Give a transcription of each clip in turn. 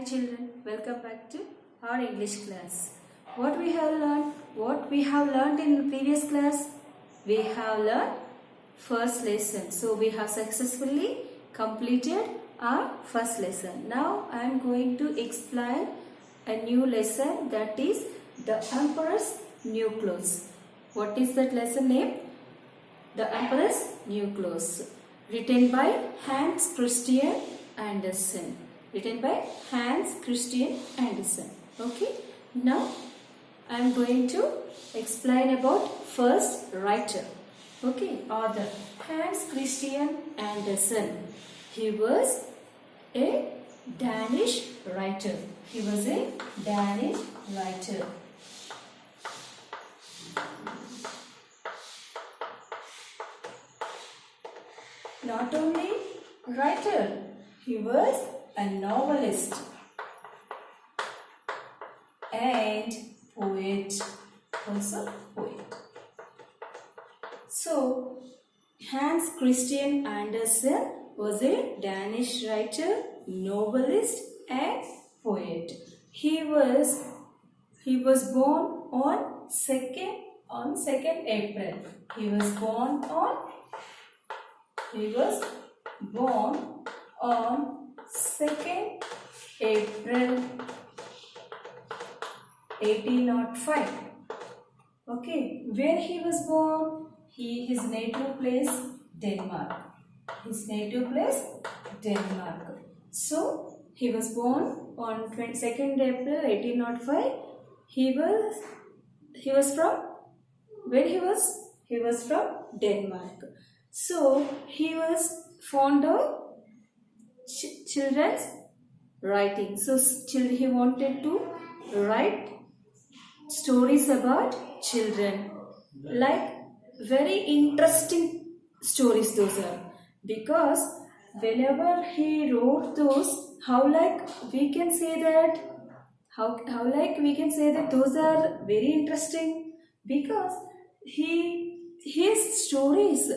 children, welcome back to our English class. What we have learned in the previous class? We have learned first lesson. So we have successfully completed our first lesson. Now I am going to explain a new lesson, that is the Emperor's New Clothes. What is that lesson name? The Emperor's New Clothes, written by Hans Christian Andersen. Okay, now I am going to explain about first writer. Okay, author Hans Christian Andersen. He was a Danish writer. Not only writer, he was a novelist and poet. So, Hans Christian Andersen was a Danish writer, novelist and poet. He was born on 2nd April. He was born on 2nd April 1805. Okay, where he was born? His native place Denmark. So he was born on 2nd April 1805. He was from where he was? He was from Denmark. So he was fond of children's writing. So he wanted to write stories about children, like very interesting stories those are, because whenever he wrote those, how we can say that those are very interesting, because his stories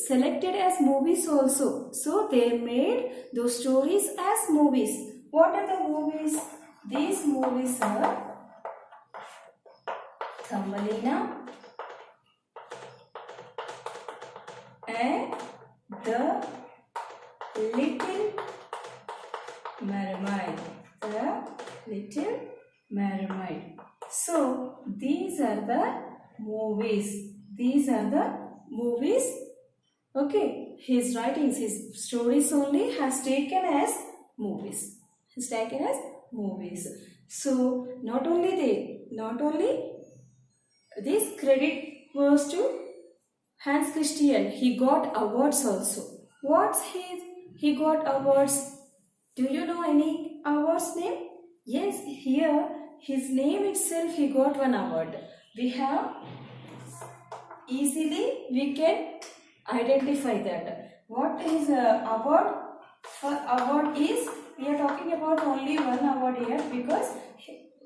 selected as movies also. So they made those stories as movies. What are the movies? These movies are Thumbelina and the Little Mermaid. So these are the movies. Okay, his writings, his stories only has taken as movies. So not only this credit was to Hans Christian. He got awards also. He got awards? Do you know any awards name? Yes, here his name itself he got one award. We can identify that. What is award? For award is, we are talking about only one award here because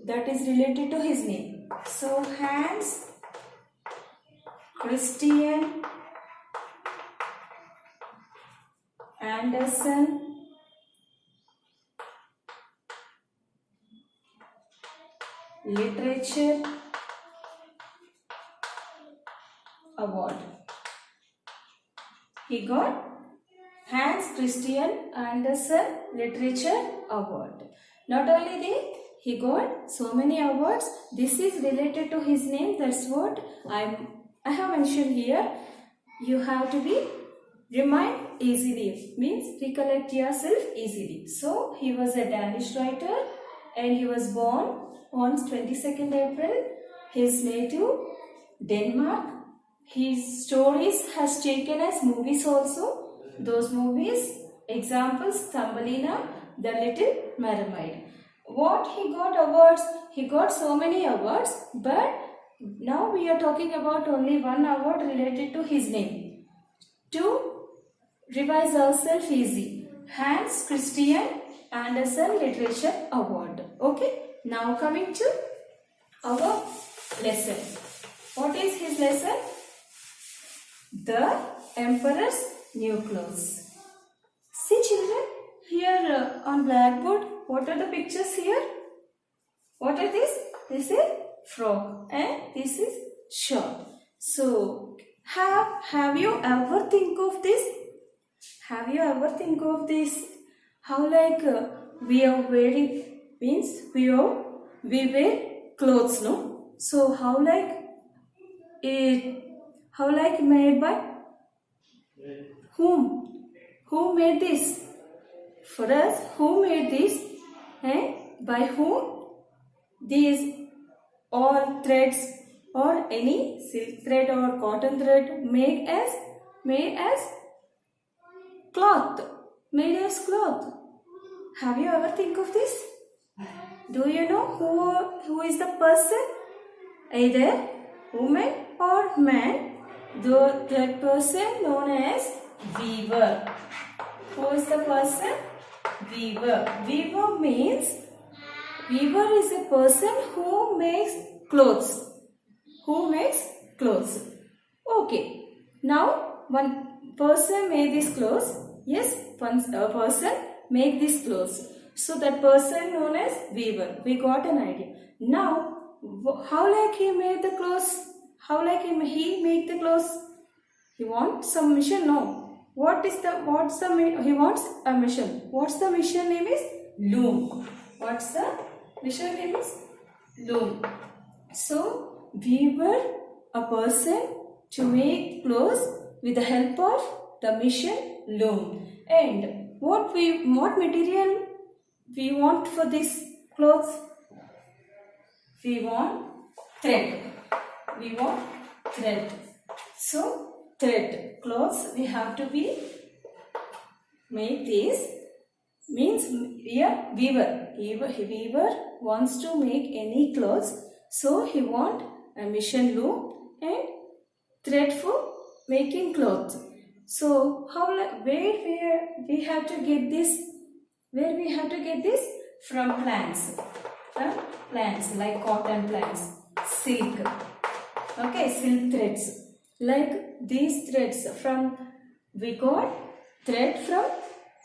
that is related to his name. So Hans Christian Andersen Literature Award. He got Hans Christian Andersen Literature Award. Not only that, he got so many awards. This is related to his name. That's what I have mentioned here. You have to be remind easily, means recollect yourself easily. So he was a Danish writer and he was born on 22nd April. His native Denmark. His stories has taken as movies also. Those movies, examples, Thumbelina, the Little Mermaid. What he got awards? He got so many awards, but now we are talking about only one award related to his name. To revise ourselves easy, Hans Christian Andersen Literature Award. Okay, now coming to our lesson. What is his lesson? The Emperor's New Clothes. See children, here on blackboard, what are the pictures here? What are these? This is frog and this is shirt. So have you ever think of this? Have you ever think of this? How like we are wearing means we wear clothes, no? So how like made by whom? Who made this? For us, who made this? And by whom? These all threads or any silk thread or cotton thread made as cloth. Made as cloth. Have you ever think of this? Do you know who is the person? Either woman or man. That person known as weaver. Who is the person? Weaver. Weaver is a person who makes clothes. Who makes clothes. Okay. Now one person made these clothes. Yes, a person make these clothes. So that person known as weaver. We got an idea. Now how like he made the clothes? How like he make the clothes? He wants some mission? No. He wants a mission. What's the mission name is? Loom. What's the mission name is? Loom. So weaver, a person to make clothes with the help of the mission loom. And what material we want for this clothes? We want thread. So thread clothes we have to be make this means here weaver wants to make any clothes, so he want a mission loom and thread for making clothes. So where we have to get this? Where we have to get this? From plants. Like cotton plants, silk. Okay, silk threads. Like these threads we got thread from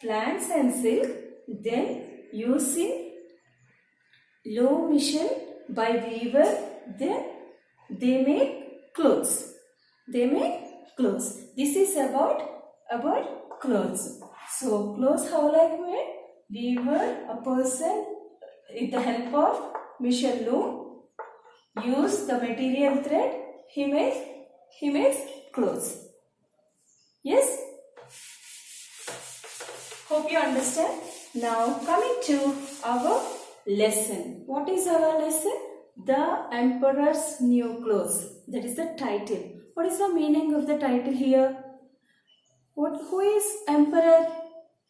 plants and silk, then using loom machine by weaver, then they make clothes. This is about clothes. So clothes how like made? Weaver, a person with the help of machine loom, use the material thread, he makes clothes. Yes? Hope you understand. Now coming to our lesson. What is our lesson? The Emperor's New Clothes. That is the title. What is the meaning of the title here? Who is Emperor?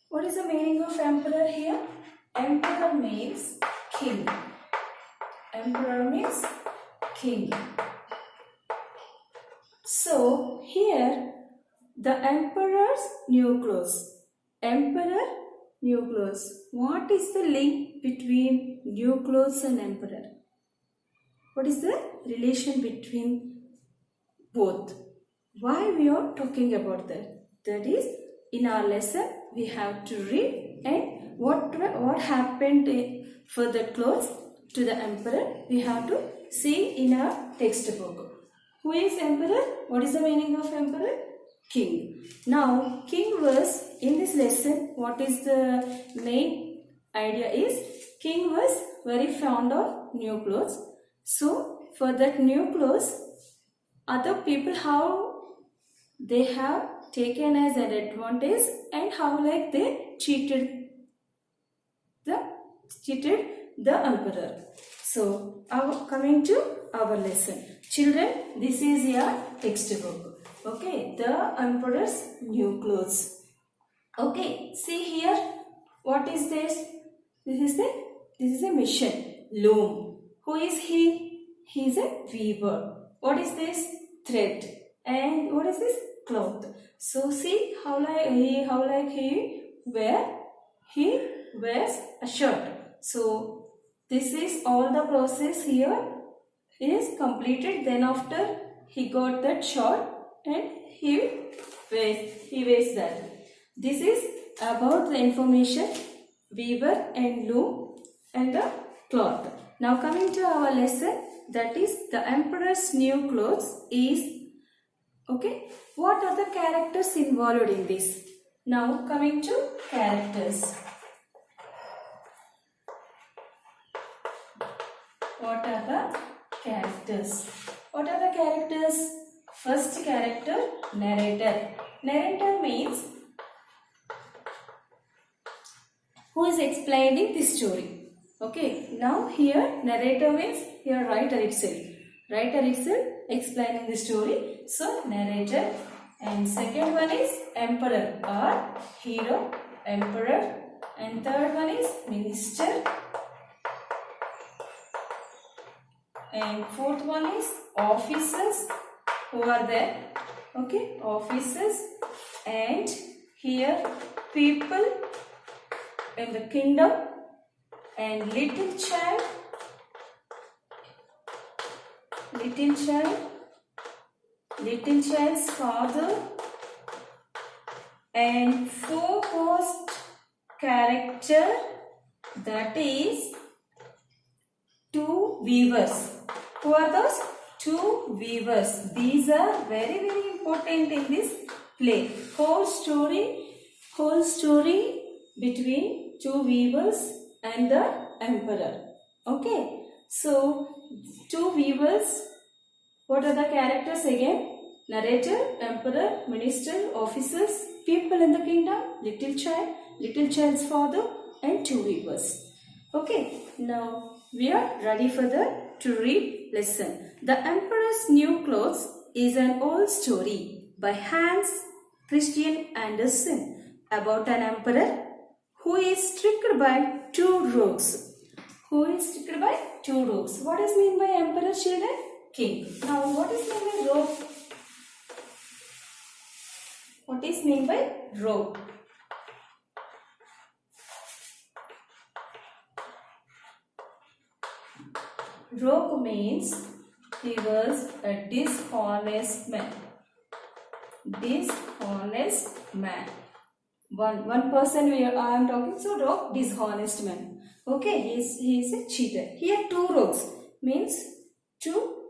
What is the meaning of Emperor here? Emperor means king. Emperor means king. So here the Emperor's new clothes. Emperor, new clothes. What is the link between new clothes and Emperor? What is the relation between both? Why we are talking about that? That is, in our lesson we have to read and what happened for the clothes to the Emperor we have to see in our textbook. Who is Emperor? What is the meaning of Emperor? King. Now, King was, in this lesson, what is the main idea is, King was very fond of new clothes. So, for that new clothes, other people, how they have taken as an advantage and how like they cheated the Emperor. So, coming to our lesson. Children, this is your textbook. Okay, the Emperor's new clothes. Okay, see here. What is this? This is a mission. Loom. Who is he? He is a weaver. What is this? Thread. And what is this? Cloth. So see how he wears a shirt. So this is all the process here is completed. Then after he got that shirt and he wears that. This is about the information weaver and loom and the cloth. Now coming to our lesson, that is the emperor's new clothes is, okay, what are the characters involved in this? Now coming to characters. What are the characters? What are the characters? First character, narrator. Narrator means who is explaining the story. Okay, now here narrator means here writer itself. Writer itself explaining the story. So narrator. And second one is emperor or hero, emperor. And third one is minister. And fourth one is officers who are there. Okay, officers. And here people in the kingdom. And little child. Little child. Little child's father. And foremost character, that is two weavers. Who are those? Two weavers. These are very important in this play. Whole story between two weavers and the emperor. Okay. So two weavers. What are the characters again? Narrator, emperor, minister, officers, people in the kingdom, little child's father, and two weavers. Okay. Now we are ready for to read lesson. The Emperor's New Clothes is an old story by Hans Christian Andersen about an emperor who is tricked by two rogues. Who is tricked by two rogues? What is meant by emperor, children? King. Now what is meant by rogue? What is meant by rogue? Rogue means he was a dishonest man. Dishonest man. One person I am talking, so rogue, dishonest man. Okay, he is a cheater. Here two rogues means two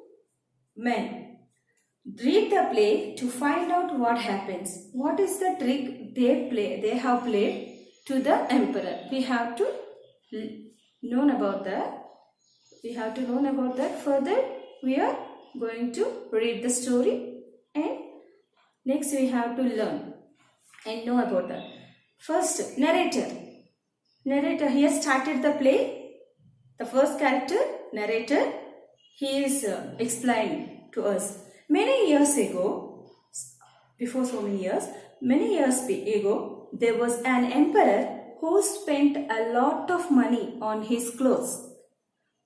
men. Read the play to find out what happens. What is the trick they have played to the emperor? We have to know about that. Further we are going to read the story, and next we have to learn and know about that. First, narrator. Narrator, he has started the play. The first character, narrator, he is explaining to us. Many years ago, there was an emperor who spent a lot of money on his clothes.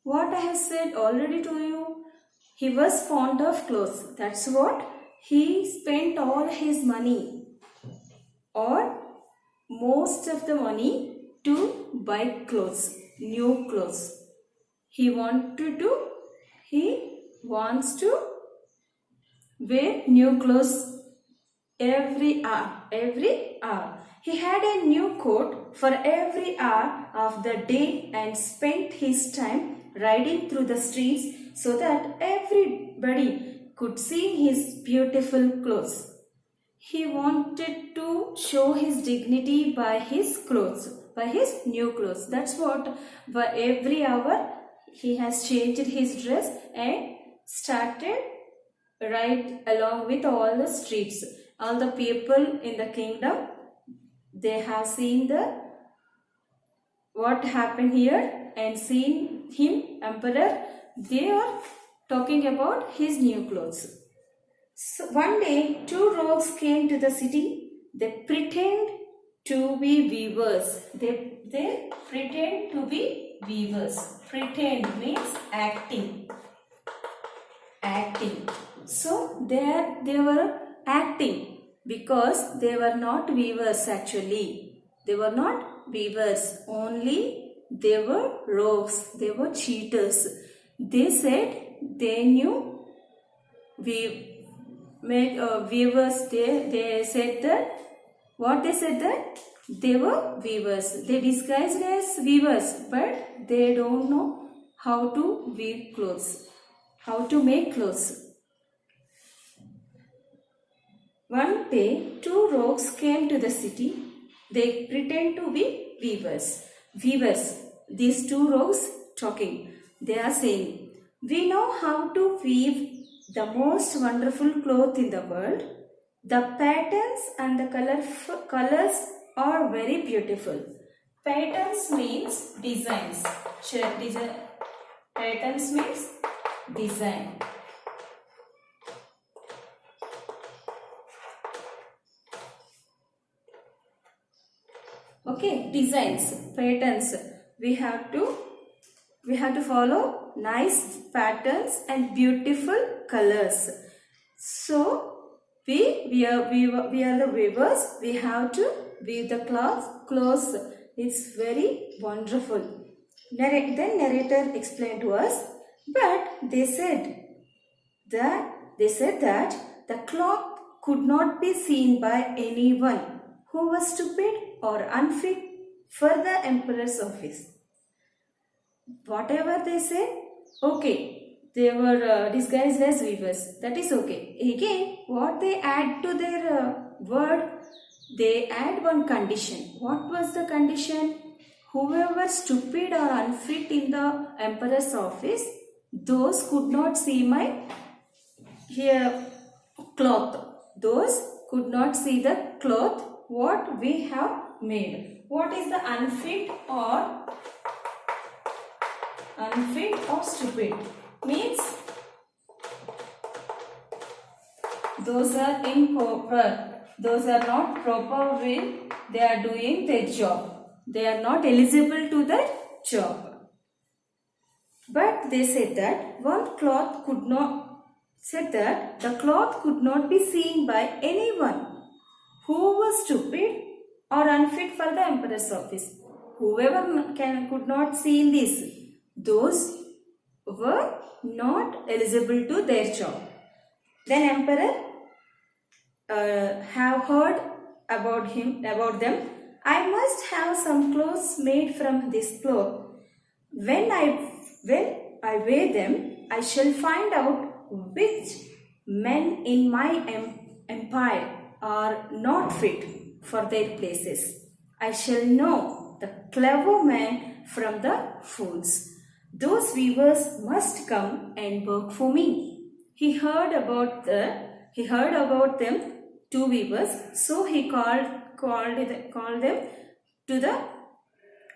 What I have said already to you, he was fond of clothes. That's what he spent all his money or most of the money to buy clothes, new clothes. He wants to wear new clothes every hour. He had a new coat for every hour of the day and spent his time riding through the streets so that everybody could see his beautiful clothes. He wanted to show his dignity by his clothes, by his new clothes. That's what, by every hour he has changed his dress and started ride along with all the streets. All the people in the kingdom, they have seen what happened here and seen him, emperor. They are talking about his new clothes. So one day, two rogues came to the city. They pretend to be weavers. They pretend to be weavers. Pretend means acting. So they were acting because they were not weavers actually. They were not weavers. Only they were rogues. They were cheaters. They said they knew weavers. They said that, what they said that? They were weavers. They disguised as weavers, but they don't know how to weave clothes, how to make clothes. One day, two rogues came to the city. They pretend to be weavers. Weavers, these two rogues talking. They are saying, "We know how to weave the most wonderful cloth in the world. The patterns and the colors are very beautiful." Patterns means designs. Patterns means design. Okay, designs, patterns. We have to follow nice patterns and beautiful colors. So we are the weavers. We have to weave the clothes. It's very wonderful. Then narrator explained to us, but they said that the cloth could not be seen by anyone who was stupid or unfit for the emperor's office. Whatever they said, okay, they were disguised as weavers. That is okay. Again, what they add to their word, they add one condition. What was the condition? Whoever stupid or unfit in the emperor's office, those could not see my cloth. Those could not see the cloth what we have made. What is the unfit or stupid? Means those are improper. Those are not proper way they are doing their job. They are not eligible to that job. But they said that the cloth could not be seen by anyone who was stupid or unfit for the emperor's office. Whoever could not see this, those were not eligible to their job. Then emperor have heard about them. I must have some clothes made from this cloth. When I wear them, I shall find out which men in my empire are not fit for their places. I shall know the clever men from the fools. Those weavers must come and work for me. He heard about them, two weavers, so he called them to the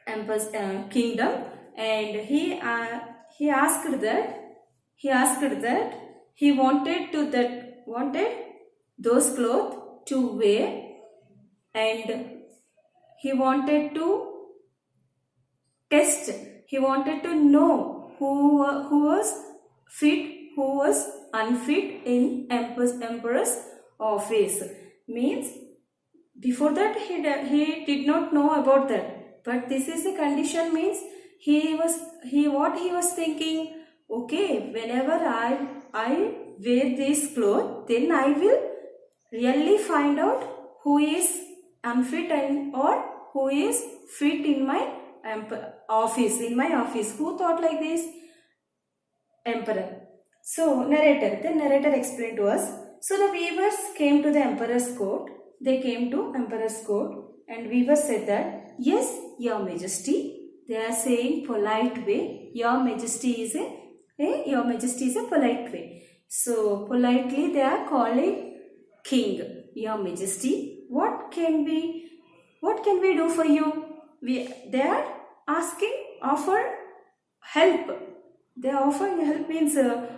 emperor's kingdom, and he asked that he wanted those clothes to wear, and he wanted to test. He wanted to know who was fit, who was unfit in emperor's office. Means before that he did not know about that. But this is the condition. Means what he was thinking. Okay, whenever I wear this cloth, then I will really find out who is unfit or who is fit in my office. Who thought like this? Emperor. So the narrator explained to us. So the weavers came to the emperor's court. They came to emperor's court, and weavers said that, yes, your majesty. They are saying polite way. Your majesty is a polite way. So politely they are calling king. Your majesty, what can we do for you? They are offer help. They are offering help means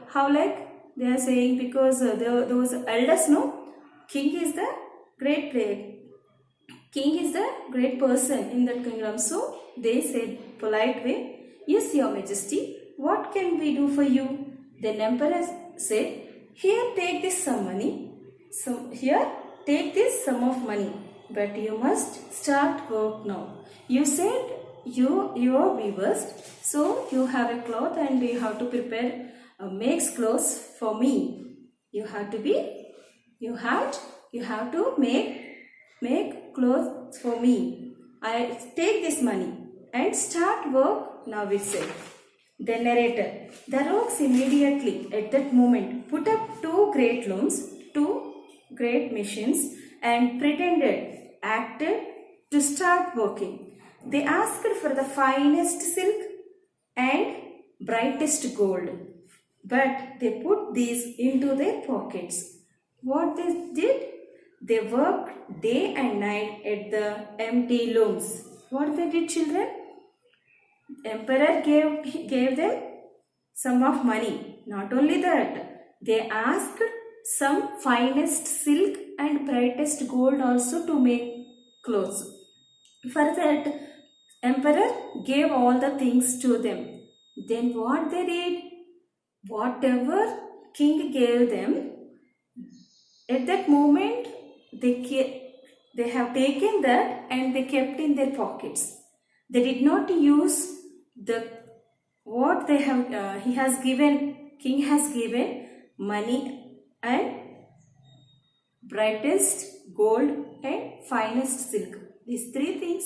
how, like they are saying, because those elders know king is the great person in that kingdom. So they said polite way, yes, your majesty, what can we do for you? Then emperor said, here, take this sum of money, but you must start work now. You said you are weavers, so you have a cloth and you have to prepare makes clothes for me. You have to make clothes for me. I take this money and start work now itself. The narrator. The rogues immediately at that moment put up two great looms, two great machines, and acted to start working. They asked for the finest silk and brightest gold, but they put these into their pockets. What they did? They worked day and night at the empty looms. What they did, children? Emperor gave them some of money. Not only that, they asked some finest silk and brightest gold also to make clothes. For that, emperor gave all the things to them. Then what they did? Whatever king gave them, at that moment they have taken that and they kept in their pockets. They did not use the what they have king has given money and brightest gold and finest silk. These three things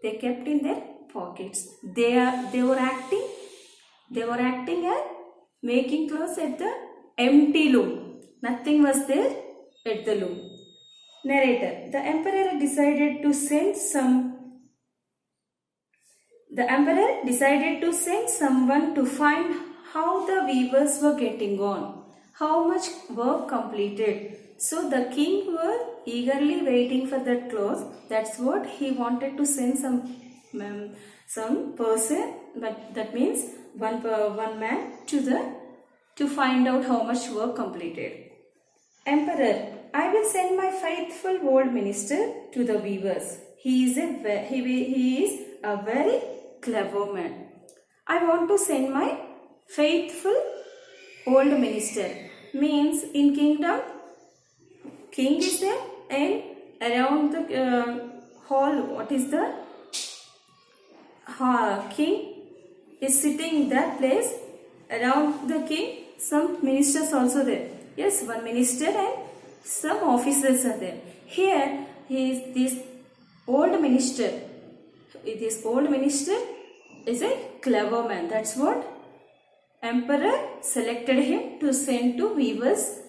they kept in their pockets. They were acting and making clothes at the empty loom. Nothing was there at the loom. Narrator. The emperor decided to send someone to find how the weavers were getting on, how much work completed. So the king were eagerly waiting for that cloth. That's what he wanted to send some person, but that means one man to find out how much work completed. Emperor, I will send my faithful old minister to the weavers. He is a very clever man. I want to send my faithful old minister. Means in kingdom, king is there and around the hall, what is the king is sitting in that place. Around the king, some ministers also there. Yes, one minister and some officers are there. Here, this old minister. This old minister is a clever man. That's what emperor selected him to send to weavers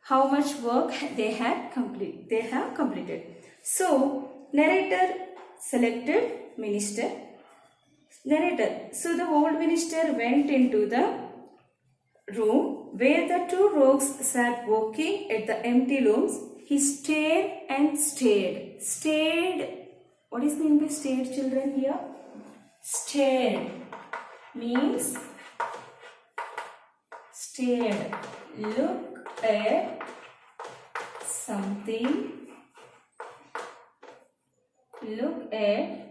how much work they have completed. So, narrator selected minister. Narrator. So, the old minister went into the room where the two rogues sat working at the empty looms. He stared and stared. Stared. What is meant by stared, children, here? Stared means stared. Look at something. Look at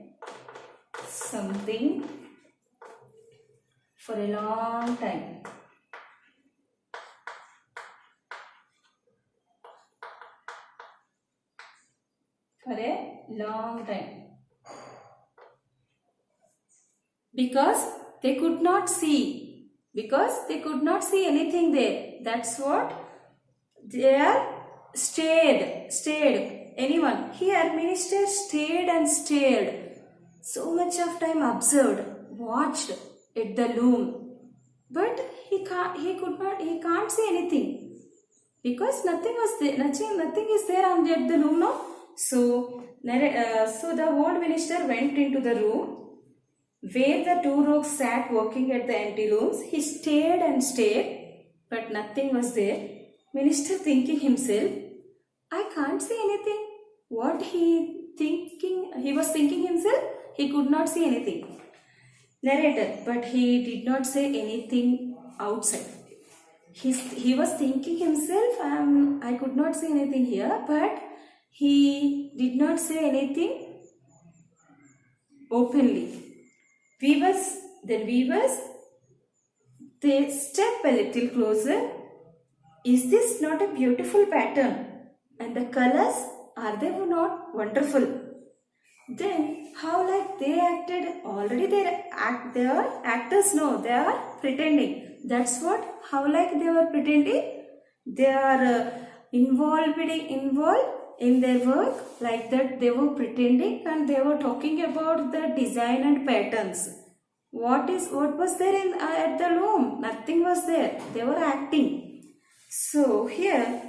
something for a long time. For a long time. Because they could not see. Because they could not see anything there. That's what they are stared. Anyone. Here minister stared and stared. So much of time observed, watched at the loom. But he can't see anything. Because nothing was there. Nothing is there at the loom now. So the old minister went into the room where the two rogues sat working at the empty looms. He stared and stared, but nothing was there. Minister thinking himself, I can't see anything. What he was thinking himself, he could not see anything. Narrator, but he did not say anything outside. He was thinking himself, I could not see anything here, but he did not say anything openly. Weavers, they step a little closer. Is this not a beautiful pattern? And the colors, are they not wonderful? Then, how like they acted? Already they are actors, no, they are pretending. That's what, how like they were pretending? They are involved in their work, like that they were pretending and they were talking about the design and patterns. What was there in at the loom? Nothing was there. They were acting. So here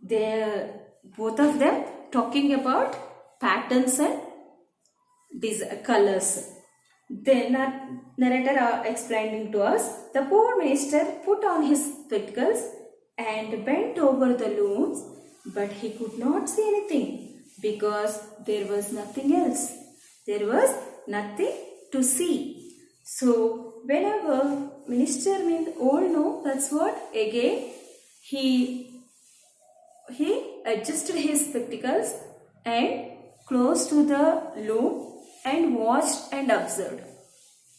they both of them talking about patterns and these colors. Then narrator explaining to us, the poor minister put on his spectacles and bent over the looms, but he could not see anything because there was nothing else. There was nothing to see. So whenever minister means old, no, that's what again he adjusted his spectacles and close to the loom and watched and observed.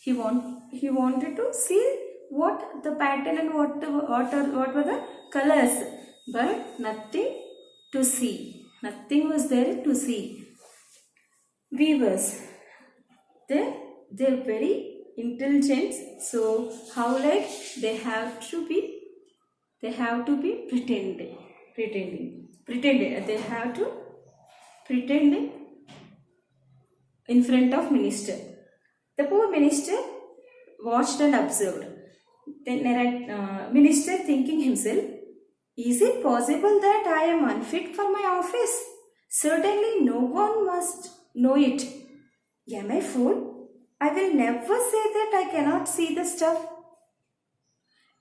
He wanted to see what the pattern and what were the colors, but nothing to see. Nothing was there to see. Weavers, they're very intelligent. So how like they have to be pretending. They have to pretend in front of minister. The poor minister watched and observed. Then minister thinking himself, is it possible that I am unfit for my office? Certainly no one must know it. Am I fool? I will never say that I cannot see the stuff.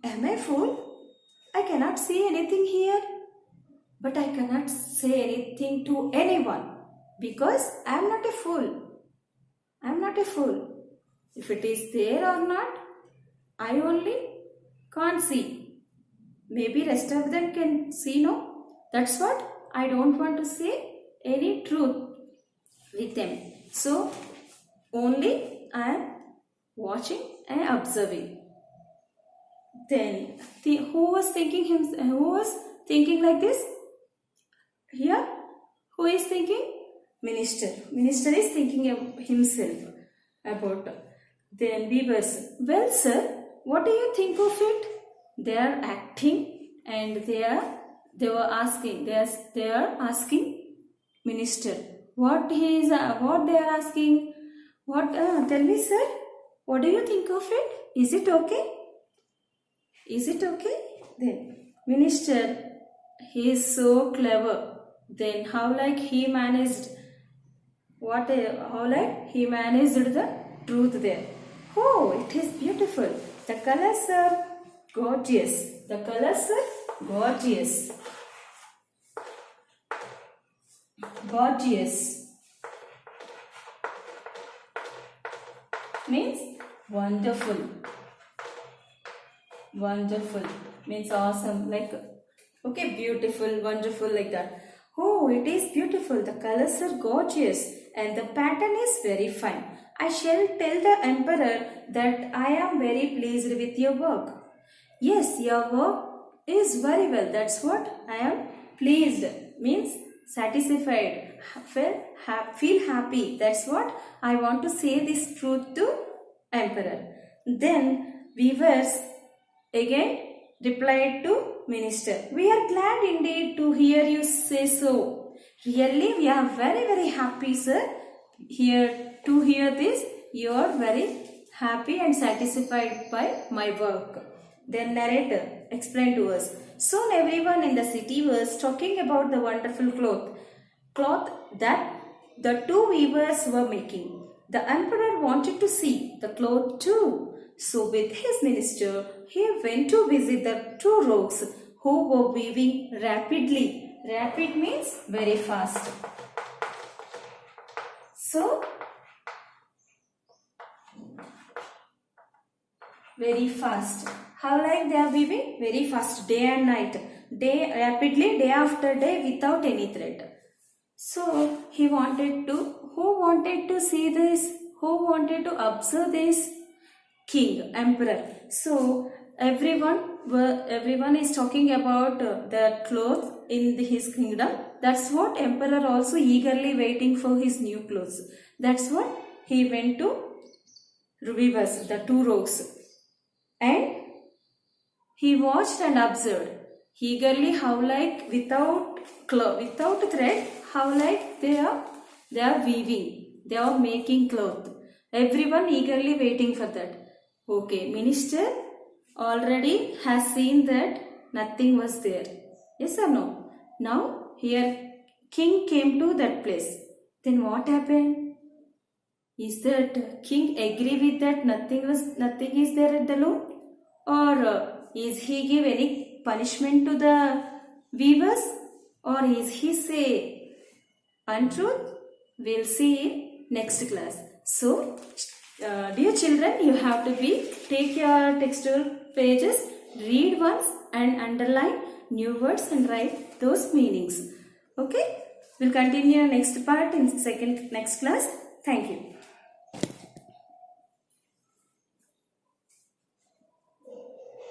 Am I fool? I cannot see anything here. But I cannot say anything to anyone because I am not a fool. I am not a fool. If it is there or not, I only can't see. Maybe rest of them can see, no? That's what I don't want to say any truth with them. So, only I am watching and observing. Then, who was thinking like this? Here, who is thinking? Minister. Minister is thinking of himself about. Then weavers. Well, sir, what do you think of it? They are acting and they were asking. They are asking minister. What they are asking? Tell me, sir. What do you think of it? Is it okay? Is it okay? Then minister, he is so clever. Then how like he managed the truth there. Oh, it is beautiful. The colors are gorgeous. The colors are gorgeous. Gorgeous means wonderful. Wonderful means awesome, like okay, beautiful, wonderful, like that. Oh, it is beautiful. The colors are gorgeous and the pattern is very fine. I shall tell the emperor that I am very pleased with your work. Yes, your work is very well. That's what I am pleased means satisfied. Feel happy. That's what I want to say this truth to emperor. Then weavers again replied to minister, we are glad indeed to hear you say so. Really, we are very, very happy, sir. To hear this, you are very happy and satisfied by my work. Then narrator explained to us. Soon everyone in the city was talking about the wonderful cloth that the two weavers were making. The emperor wanted to see the cloth too. So with his minister, he went to visit the two rogues who were weaving rapidly. Rapid means very fast. So, very fast. How like they are weaving? Very fast, day and night. Rapidly, day after day without any thread. So, who wanted to see this? Who wanted to observe this? King, emperor. So everyone is talking about the clothes in his kingdom. That's what emperor also eagerly waiting for his new clothes. That's what he went to weavers, the two rogues, and he watched and observed. eagerly how like without thread, how like they are weaving, they are making cloth. Everyone eagerly waiting for that. Okay, minister already has seen that nothing was there. Yes or no? Now here king came to that place. Then what happened? Is that king agree with that nothing is there at the loom? Or is he give any punishment to the weavers? Or is he say untruth? We'll see in next class. So, dear children, you have to take your textbook pages, read once and underline new words and write those meanings. Okay? We'll continue next part in next class. Thank you.